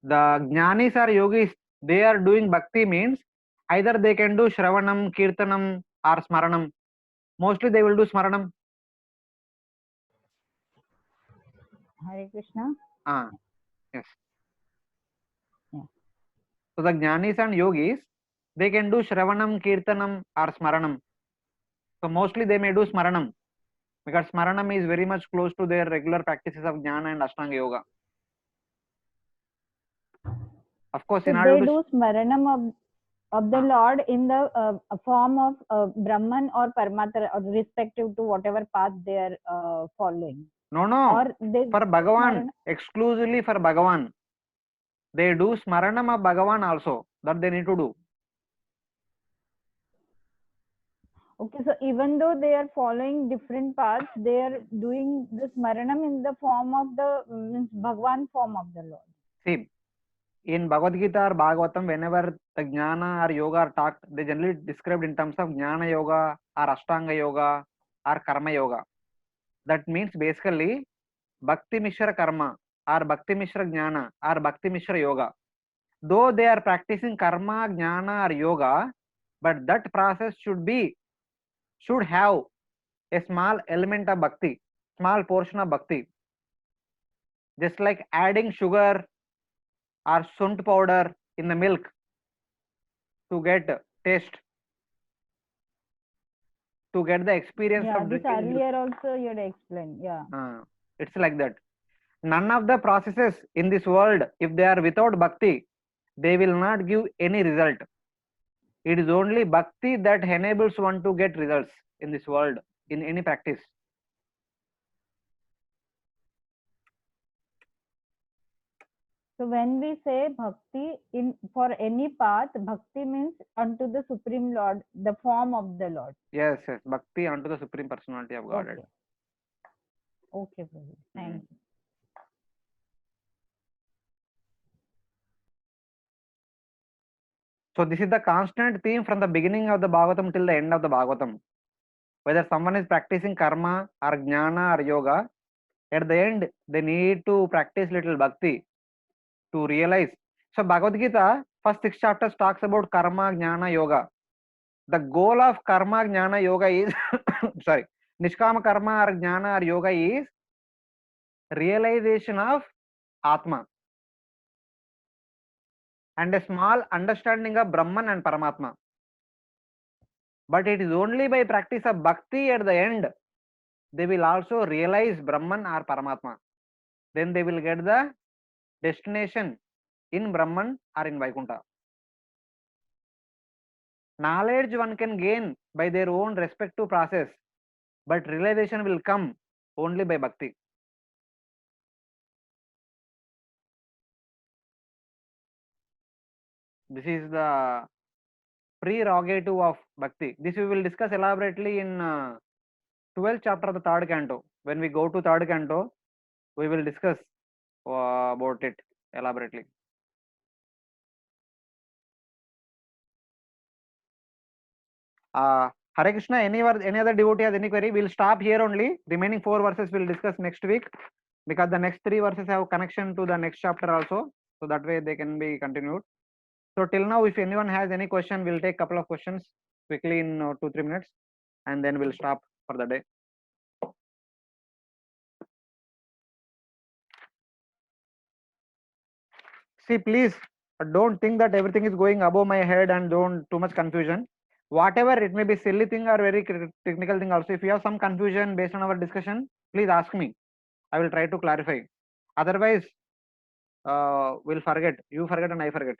The jnanis or yogis, they are doing bhakti means either they can do shravanam, kirtanam or smaranam. Mostly they will do smaranam. Hare Krishna. Yes. Yeah. So the jnanis and yogis, they can do shravanam, kirtanam or smaranam. So mostly they may do smaranam because smaranam is very much close to their regular practices of jnana and ashtanga yoga. Of course, So in order they to do smaranam of the Lord in the form of Brahman or Paramatma, respective to whatever path they are following. No, Or they for Bhagavan, smarana? exclusively for Bhagavan. They do smaranam of Bhagavan also, that they need to do. Okay, so even though they are following different paths, they are doing the smaranam in the form of the means Bhagwan form of the Lord. See, in Bhagavad Gita or Bhagavatam, whenever the jnana or yoga are talked, they generally described in terms of jnana yoga or ashtanga yoga or karma yoga. That means basically bhakti mishra karma or bhakti mishra jnana or bhakti mishra yoga. Though they are practicing karma, jnana or yoga, but that process should have a small element of bhakti, small portion of bhakti. Just like adding sugar or sunt powder in the milk to get taste, to get the experience Yeah, of this drinking milk. earlier also you had explained. Yeah. It's like that. None of the processes in this world, if they are without bhakti, they will not give any result. It is only bhakti that enables one to get results in this world, in any practice. So when we say bhakti in for any path, bhakti means unto the Supreme Lord, the form of the Lord. Yes, bhakti unto the Supreme Personality of Godhead. Okay, Prabhu. Thank you. So this is the constant theme from the beginning of the Bhagavatam till the end of the Bhagavatam. Whether someone is practicing karma or jnana or yoga, at the end they need to practice little bhakti to realize. So Bhagavad Gita, first 6 chapters talks about karma, jnana, yoga. The goal of karma, jnana, yoga is sorry, nishkama karma or jnana or yoga is realization of Atma and a small understanding of Brahman and Paramatma. But it is only by practice of bhakti at the end they will also realize Brahman or Paramatma. Then they will get the destination in Brahman or in Vaikuntha. Knowledge one can gain by their own respective process, but realization will come only by bhakti. This is the prerogative of bhakti. This we will discuss elaborately in 12th chapter of the third canto. When we go to third canto, we will discuss about it elaborately. Hare Krishna, any other devotee has any query? We'll stop here only. Remaining 4 verses we'll discuss next week because the next 3 verses have connection to the next chapter also. So that way they can be continued. So till now, if anyone has any question, we'll take couple of questions quickly in 2-3 minutes and then we'll stop for the day. See, please don't think that everything is going above my head and don't too much confusion. Whatever it may be, silly thing or very technical thing also, if you have some confusion based on our discussion, please ask me. I will try to clarify. Otherwise, we'll forget. You forget and I forget.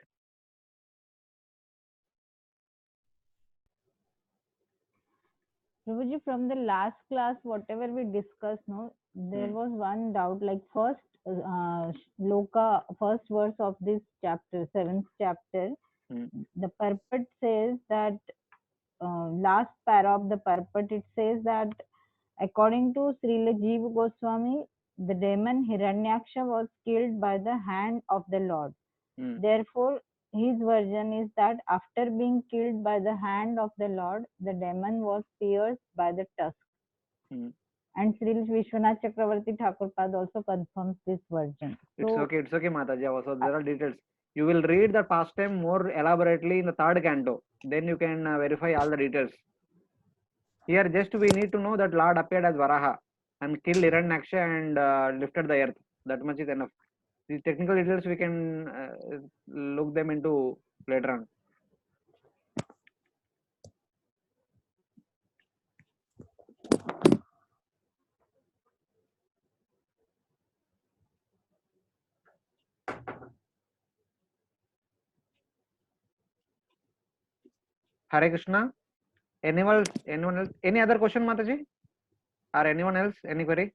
Prabhuji, from the last class, whatever we discussed, no, there was one doubt. Like first shloka, first verse of this chapter, 7th chapter, the purport says that last para of the purport, it says that according to Srila Jiva Goswami, the demon Hiranyaksha was killed by the hand of the Lord. Therefore, his version is that after being killed by the hand of the Lord, the demon was pierced by the tusk. and Sri Vishwanath Chakravarti Thakur Pad also confirms this version. It's So okay, Mataji. Also, there are details. You will read the pastime more elaborately in the third canto. Then you can verify all the details. Here, just we need to know that Lord appeared as Varaha and killed Hiranyaksha and lifted the earth. That much is enough. The technical details we can look them into later on. Hare Krishna. Anyone else? Any other question, Mataji? Or anyone else? Any query?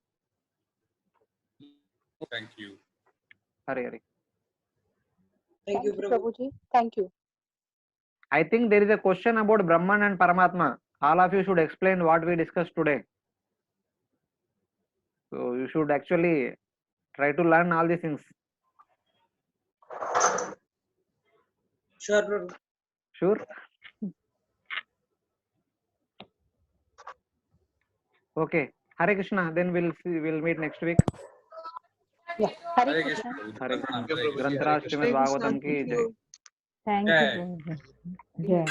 Thank you. Hare. Thank you, Prabhuji. Thank you. I think there is a question about Brahman and Paramatma. All of you should explain what we discussed today. So you should actually try to learn all these things. Sure, Prabhu. Sure. Okay. Hare Krishna. Then we'll meet next week. Yeah. Hare Hare Krishna. Krishna. Hare Pranam. Krishna. Hare Krishna. Granthara Srimad Bhagavatam ki jai. thank Jai. you. Jai.